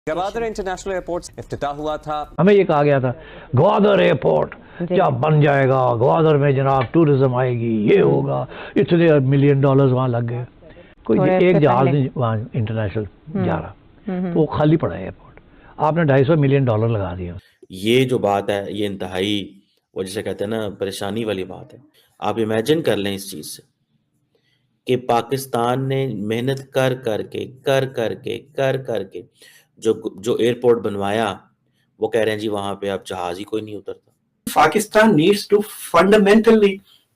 Gwadar international airport इफ्तिताह हुआ था। हमें ये कहा गया था ग्वादर एयरपोर्ट जब बन जाएगा, ग्वादर में जनाब टूरिज्म आएगी, ये होगा, इतने $1 मिलियन वहाँ लग गए। कोई एक जहाज नहीं वहाँ इंटरनेशनल जा रहा, तो वो खाली पड़ा है एयरपोर्ट। आपने $250 मिलियन लगा दिया। ये जो बात है ये इंतहाई, वो जिसे कहते हैं ना, परेशानी वाली बात है। आप इमेजिन कर लें इस चीज़ से कि पाकिस्तान ने मेहनत कर करके जो एयरपोर्ट बनवाया, वो कह रहे हैं जी वहां पे अब जहाज ही कोई नहीं उतरता। Pakistan needs to fundamentally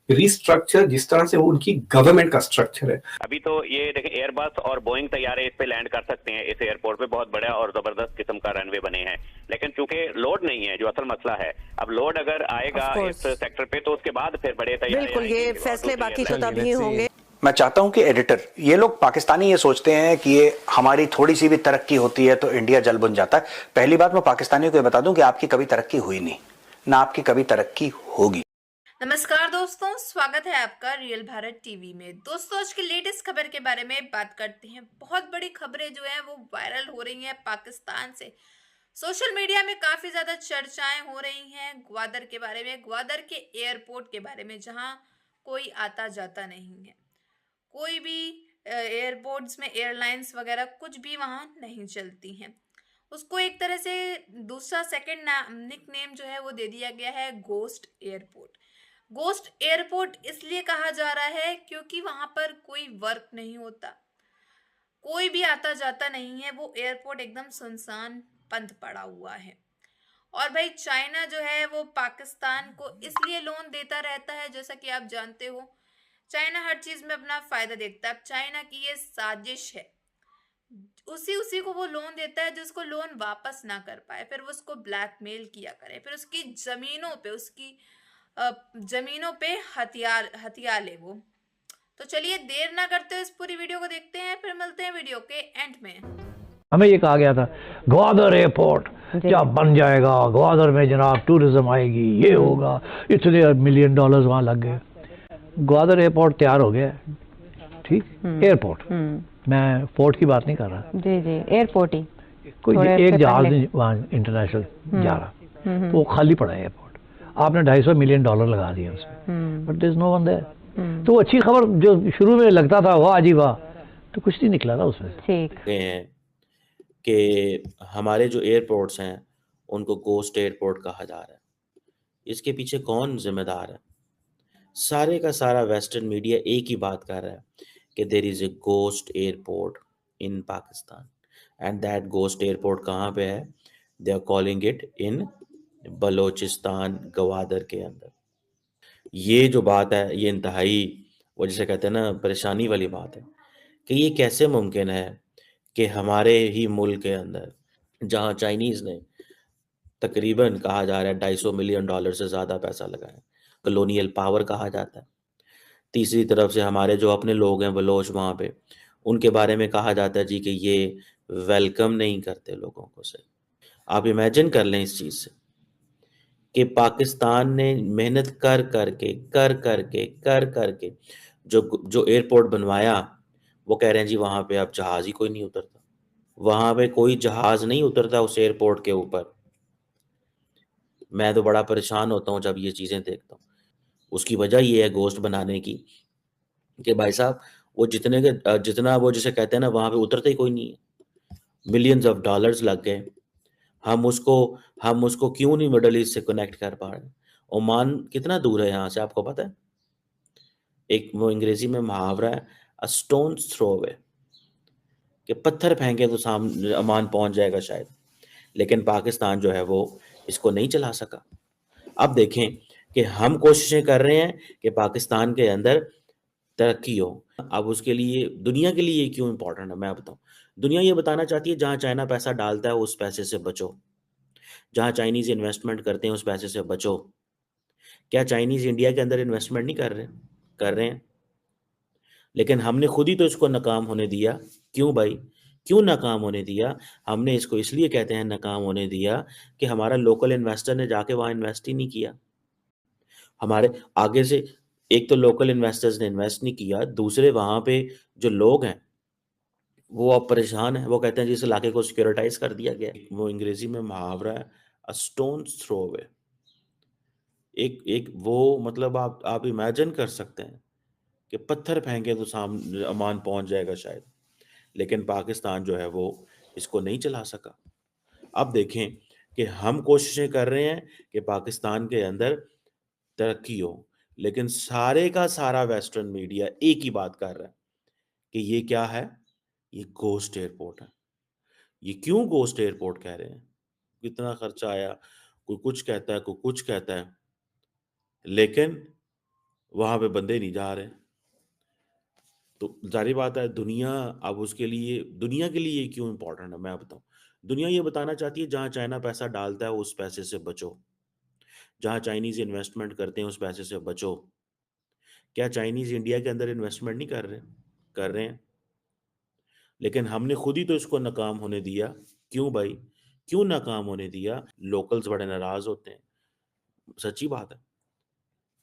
restructure जिस तरह से वो उनकी गवर्नमेंट का स्ट्रक्चर है। अभी तो ये देखें, एयरबस और बोइंग तैयारे इस पे लैंड कर सकते हैं। इस एयरपोर्ट पे बहुत बड़ा और जबरदस्त किस्म का रनवे बने हैं, लेकिन चूंकि लोड नहीं है, जो असल मसला है। अब लोड अगर आएगा इस सेक्टर पे तो उसके बाद फिर बड़े तैयारे बिल्कुल ये फैसले बाकी तो तभी होंगे। मैं चाहता हूं कि एडिटर, ये लोग पाकिस्तानी ये सोचते हैं कि ये हमारी थोड़ी सी भी तरक्की होती है तो इंडिया जल बुन जाता है। पहली बात मैं पाकिस्तानियों को बता दूं कि आपकी कभी तरक्की हुई नहीं, ना आपकी कभी तरक्की होगी। नमस्कार दोस्तों, स्वागत है आपका रियल भारत टीवी में। दोस्तों, आज की लेटेस्ट खबर के बारे में बात करते हैं। बहुत बड़ी खबरें जो है वो वायरल हो रही हैं पाकिस्तान से। सोशल मीडिया में काफी ज्यादा चर्चाएं हो रही हैं ग्वादर के बारे में, ग्वादर के एयरपोर्ट के बारे में, जहां कोई आता जाता नहीं है। कोई भी एयरपोर्ट्स में एयरलाइंस वगैरह कुछ भी वहां नहीं चलती हैं। उसको एक तरह से दूसरा सेकंड निक नेम जो है वो दे दिया गया है गोस्ट एयरपोर्ट। गोस्ट एयरपोर्ट इसलिए कहा जा रहा है क्योंकि वहां पर कोई वर्क नहीं होता, कोई भी आता जाता नहीं है। वो एयरपोर्ट एकदम सुनसान बंद पड़ा हुआ है। और भाई चाइना जो है वो पाकिस्तान को इसलिए लोन देता रहता है, जैसा कि आप जानते हो चाइना हर चीज में अपना फायदा देखता है। अब चाइना की ये साजिश है, उसी को वो लोन देता है जिसको लोन वापस ना कर पाए, फिर वो उसको ब्लैकमेल किया करे, फिर उसकी जमीनों पे हथियार ले वो। तो चलिए देर ना करते हुए इस पूरी वीडियो को देखते हैं, फिर मिलते हैं वीडियो के एंड में। हमें ये कहा गया था ग्वादर एयरपोर्ट जब बन जाएगा, ग्वादर में जनाब टूरिज्म आएगी, ये होगा, इतने $1 मिलियन वहाँ लग गए। ग्वादर एयरपोर्ट तैयार हो गया, ठीक, एयरपोर्ट। मैं पोर्ट की बात नहीं कर रहा, जी जी, एयरपोर्ट ही। कोई एक जहाज नहीं वहाँ इंटरनेशनल जा रहा, तो वो खाली पड़ा है एयरपोर्ट। आपने $250 मिलियन लगा दिया उसमें, but there is no one there. तो अच्छी खबर जो शुरू में लगता था वाह जी वाह, तो कुछ नहीं निकला था उसमें। ठीक हैं कि हमारे जो एयरपोर्ट्स हैं उनको गोस्ट एयरपोर्ट कहा जा रहा है। इसके पीछे कौन जिम्मेदार है? सारे का सारा वेस्टर्न मीडिया एक ही बात कर रहा है कि there is a ghost airport in Pakistan, and that ghost airport कहाँ पे है? They are calling it in Balochistan, Gwadar के अंदर। ये जो बात है ये इंतहाई, वो जिसे कहते हैं ना, परेशानी वाली बात है कि ये कैसे मुमकिन है कि हमारे ही मुल्क के अंदर, जहाँ चाइनीज़ ने तकरीबन कहा जा रहा है $250 मिलियन से ज़्यादा पैसा लगाया, कॉलोनियल पावर कहा जाता है। तीसरी तरफ से हमारे जो अपने लोग हैं बलोच वहाँ पे, उनके बारे में कहा जाता है जी कि ये वेलकम नहीं करते लोगों को से। आप इमेजिन कर लें इस चीज़ से कि पाकिस्तान ने मेहनत कर करके जो एयरपोर्ट बनवाया, वो कह रहे हैं जी वहाँ पे अब जहाज ही कोई नहीं उतरता। वहाँ पे कोई जहाज नहीं उतरता उस एयरपोर्ट के ऊपर। मैं तो बड़ा परेशान होता हूँ जब ये चीज़ें देखता हूँ। उसकी वजह ये है गोश्त बनाने की कि भाई साहब वो जितना वो जिसे कहते हैं ना, वहाँ पे उतरता ही कोई नहीं है। मिलियंस ऑफ डॉलर्स लग गए। हम उसको क्यों नहीं मिडल ईस्ट से कनेक्ट कर पा रहे? ओमान कितना दूर है यहाँ से, आपको पता है? एक वो अंग्रेजी में मुहावरा है, अ स्टोन्स थ्रो अवे, कि पत्थर फेंके तो सामने ओमान पहुंच जाएगा शायद, लेकिन पाकिस्तान जो है वो इसको नहीं चला सका। अब देखें कि हम कोशिशें कर रहे हैं कि पाकिस्तान के अंदर तरक्की हो। अब उसके लिए दुनिया के लिए ये क्यों इंपॉर्टेंट है मैं बताऊं। दुनिया ये बताना चाहती है जहां चाइना पैसा डालता है उस पैसे से बचो, जहां चाइनीज इन्वेस्टमेंट करते हैं उस पैसे से बचो। क्या चाइनीज इंडिया के अंदर इन्वेस्टमेंट नहीं कर रहे हैं? लेकिन हमने खुद ही तो इसको नाकाम होने दिया। क्यों भाई, क्यों नाकाम होने दिया? हमने इसको इसलिए कहते हैं नाकाम होने दिया कि हमारा लोकल इन्वेस्टर ने जाके वहां इन्वेस्ट ही नहीं किया। हमारे आगे से एक तो लोकल इन्वेस्टर्स ने इन्वेस्ट नहीं किया, दूसरे वहां पे जो लोग हैं वो अब परेशान है। वो कहते हैं जिस इलाके को सिक्योरिटाइज कर दिया गया है, वो अंग्रेजी में मुहावरा है, अ स्टोन्स थ्रो अवे। एक एक वो मतलब आप इमेजिन कर सकते हैं कि पत्थर फेंके तो सामने अमान पहुंच जाएगा शायद, लेकिन पाकिस्तान जो है वो इसको नहीं चला सका। अब देखें कि हम कोशिशें कर रहे हैं कि पाकिस्तान के अंदर तरक्की हो, लेकिन सारे का सारा वेस्टर्न मीडिया एक ही बात कर रहा है कि ये क्या है, ये गोस्ट एयरपोर्ट है। ये क्यों गोस्ट एयरपोर्ट कह रहे हैं? कितना खर्चा आया, कोई कुछ कहता है, कोई कुछ कहता है, लेकिन वहां पे बंदे नहीं जा रहे। तो ज़ाहिर बात है दुनिया अब उसके लिए, दुनिया के लिए ये क्यों इम्पोर्टेंट है मैं बताऊँ। दुनिया ये बताना चाहती है जहाँ चाइना पैसा डालता है उस पैसे से बचो। जहाँ चाइनीज़ इन्वेस्टमेंट करते हैं उस पैसे से बचो। क्या चाइनीज़ इंडिया के अंदर इन्वेस्टमेंट नहीं कर रहे? कर रहे हैं। लेकिन हमने खुद ही तो इसको नाकाम होने दिया। क्यों भाई? क्यों नाकाम होने दिया? लोकल्स बड़े नाराज़ होते हैं। सच्ची बात है।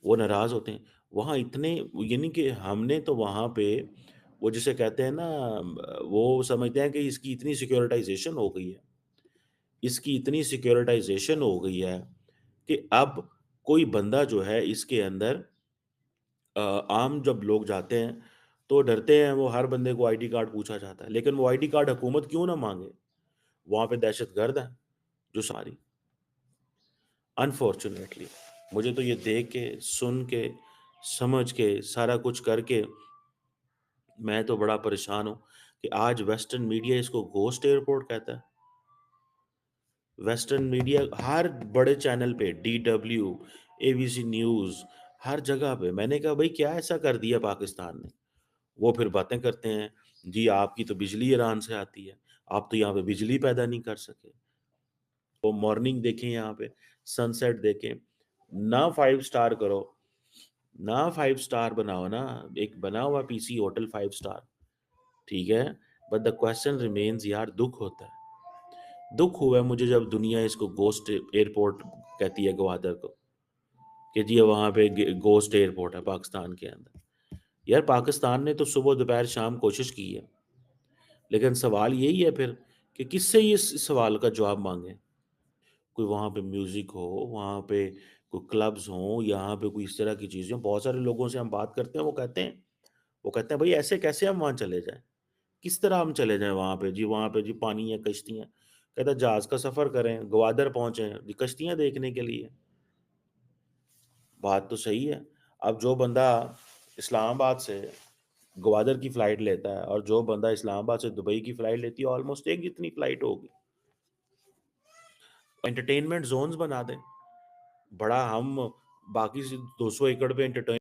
वो नाराज़ होते हैं। वहाँ इतने यानी कि हमने तो वहाँ पे वो जिसे कहते हैं ना वो समझते हैं कि इसकी इतनी सिक्योरिटाइज़ेशन हो गई है। इसकी इतनी सिक्योरिटाइज़ेशन हो गई है कि अब कोई बंदा जो है इसके अंदर आम जब लोग जाते हैं तो डरते हैं, वो हर बंदे को आईडी कार्ड पूछा जाता है। लेकिन वो आईडी कार्ड हुकूमत क्यों ना माँगे? वहाँ पे दहशतगर्द हैं जो सारी अनफॉर्च्यूनेटली मुझे तो ये देख के, सुन के, समझ के, सारा कुछ करके मैं तो बड़ा परेशान हूँ कि आज वेस्टर्न मीडिया इसको घोस्ट एयरपोर्ट कहता है। वेस्टर्न मीडिया हर बड़े चैनल पे डीडब्ल्यू, एबीसी न्यूज़ हर जगह पे मैंने कहा भाई क्या ऐसा कर दिया पाकिस्तान ने? वो फिर बातें करते हैं, जी आपकी तो बिजली ईरान से आती है, आप तो यहाँ पे बिजली पैदा नहीं कर सके। वो मॉर्निंग देखें यहाँ पे, सनसेट देखें, ना 5 स्टार करो, ना 5 स्टार बनाओ ना, एक बना हुआ पीसी होटल 5 स्टार, ठीक है? बट द क्वेश्चन रिमेन्स यार दुःख होता है। दुःख हुआ है मुझे जब दुनिया इसको गोस्ट एयरपोर्ट कहती है ग्वादर को, कि जी वहाँ पे गोस्ट एयरपोर्ट है पाकिस्तान के अंदर। यार पाकिस्तान ने तो सुबह, दोपहर, शाम कोशिश की है, लेकिन सवाल यही है फिर कि किससे ये सवाल का जवाब माँगे? कोई वहाँ पे म्यूज़िक हो, वहाँ पे कोई क्लब्स हों, यहाँ पे कोई इस तरह की चीज़ें हों। बहुत सारे लोगों से हम बात करते हैं, वो कहते हैं भई ऐसे कैसे हम वहाँ चले जाएँ? किस तरह हम चले जाएँ वहाँ पे? जी वहाँ पे जी पानी है, कश्तियाँ। कहता है जहाज़ का सफ़र करें, ग्वादर पहुँचे, जी कश्तियाँ देखने के लिए। बात तो सही है। अब जो बंदा इस्लामाबाद से ग्वादर की फ़्लाइट लेता है और जो बंदा इस्लामाबाद से दुबई की फ़्लाइट लेती है, ऑलमोस्ट एक जितनी फ़्लाइट होगी। एंटरटेनमेंट ज़ोन्स बना दें। बड़ा हम बाकी से 200 एकड़ पे एंटरटेन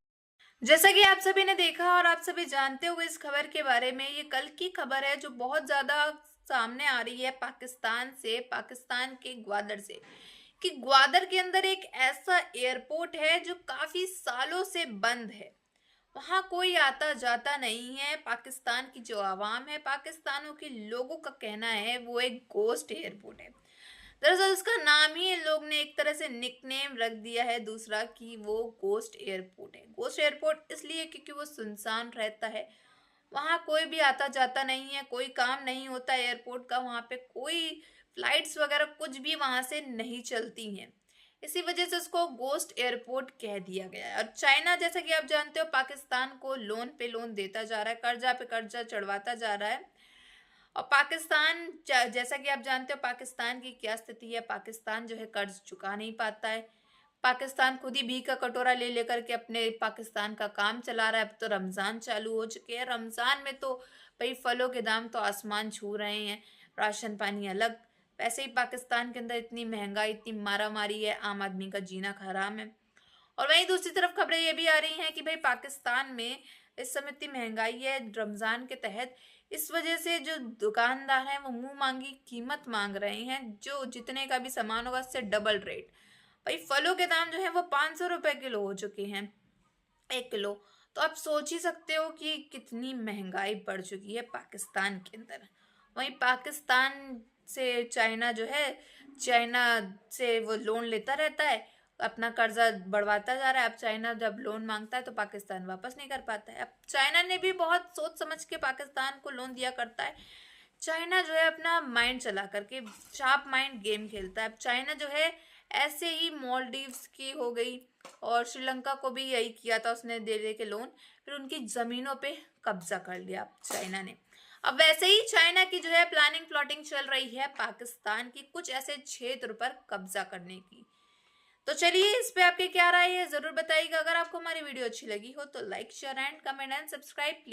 जैसा कि आप सभी ने देखा और आप सभी जानते हो इस खबर के बारे में, ये कल की खबर है जो बहुत ज्यादा सामने आ रही है पाकिस्तान से, पाकिस्तान के ग्वादर से, कि ग्वादर के अंदर एक ऐसा एयरपोर्ट है जो काफी सालों से बंद है। वहां कोई आता जाता नहीं है। पाकिस्तान की जो आवाम है, पाकिस्तानों के लोगों का कहना है वो एक गोस्ट एयरपोर्ट है। दरअसल उसका नाम ही इन लोग ने एक तरह से निकनेम रख दिया है दूसरा, कि वो गोस्ट एयरपोर्ट है। गोस्ट एयरपोर्ट इसलिए क्योंकि वो सुनसान रहता है, वहां कोई भी आता जाता नहीं है, कोई काम नहीं होता एयरपोर्ट का, वहां पे कोई फ्लाइट्स वगैरह कुछ भी वहां से नहीं चलती हैं। इसी वजह से उसको गोस्ट एयरपोर्ट कह दिया गया है। और चाइना, जैसा कि आप जानते हो, पाकिस्तान को लोन पे लोन देता जा रहा है, कर्जा पे कर्जा चढ़वाता जा रहा है। और पाकिस्तान, जैसा कि आप जानते हो पाकिस्तान की क्या स्थिति है, पाकिस्तान जो है कर्ज चुका नहीं पाता है। पाकिस्तान खुद ही भीख का कटोरा ले लेकर के अपने पाकिस्तान का काम चला रहा है। अब तो रमजान चालू हो चुके हैं, रमजान में तो भाई फलों के दाम तो आसमान छू रहे हैं, राशन पानी अलग। वैसे ही पाकिस्तान के अंदर इतनी महंगाई, इतनी मारामारी है, आम आदमी का जीना हराम है। और वहीं दूसरी तरफ खबरें ये भी आ रही हैं कि भाई पाकिस्तान में इस समय इतनी महंगाई है रमजान के तहत, इस वजह से जो दुकानदार हैं वो मुंह मांगी कीमत मांग रहे हैं, जो जितने का भी सामान होगा उससे डबल रेट। भाई फलों के दाम जो है वो 500 रुपए किलो हो चुके हैं, 1 किलो। तो आप सोच ही सकते हो कि कितनी महंगाई बढ़ चुकी है पाकिस्तान के अंदर। वहीं पाकिस्तान से चाइना जो है, चाइना से वो लोन लेता रहता है अपना कर्जा बढ़वाता जा रहा है। अब चाइना जब लोन मांगता है तो पाकिस्तान वापस नहीं कर पाता है। अब चाइना ने भी बहुत सोच समझ के पाकिस्तान को लोन दिया करता है। चाइना जो है अपना माइंड चला करके शार्प माइंड गेम खेलता है। अब चाइना जो है ऐसे ही मालदीव्स की हो गई और श्रीलंका को भी यही किया था, उसने दे के लोन, फिर उनकी जमीनों पे कब्जा कर लिया चाइना ने। अब वैसे ही चाइना की जो है प्लानिंग प्लॉटिंग चल रही है पाकिस्तान की कुछ ऐसे क्षेत्र पर कब्जा करने की। तो चलिए इस पे आपकी क्या राय है जरूर बताइएगा। अगर आपको हमारी वीडियो अच्छी लगी हो तो like share and comment and subscribe please.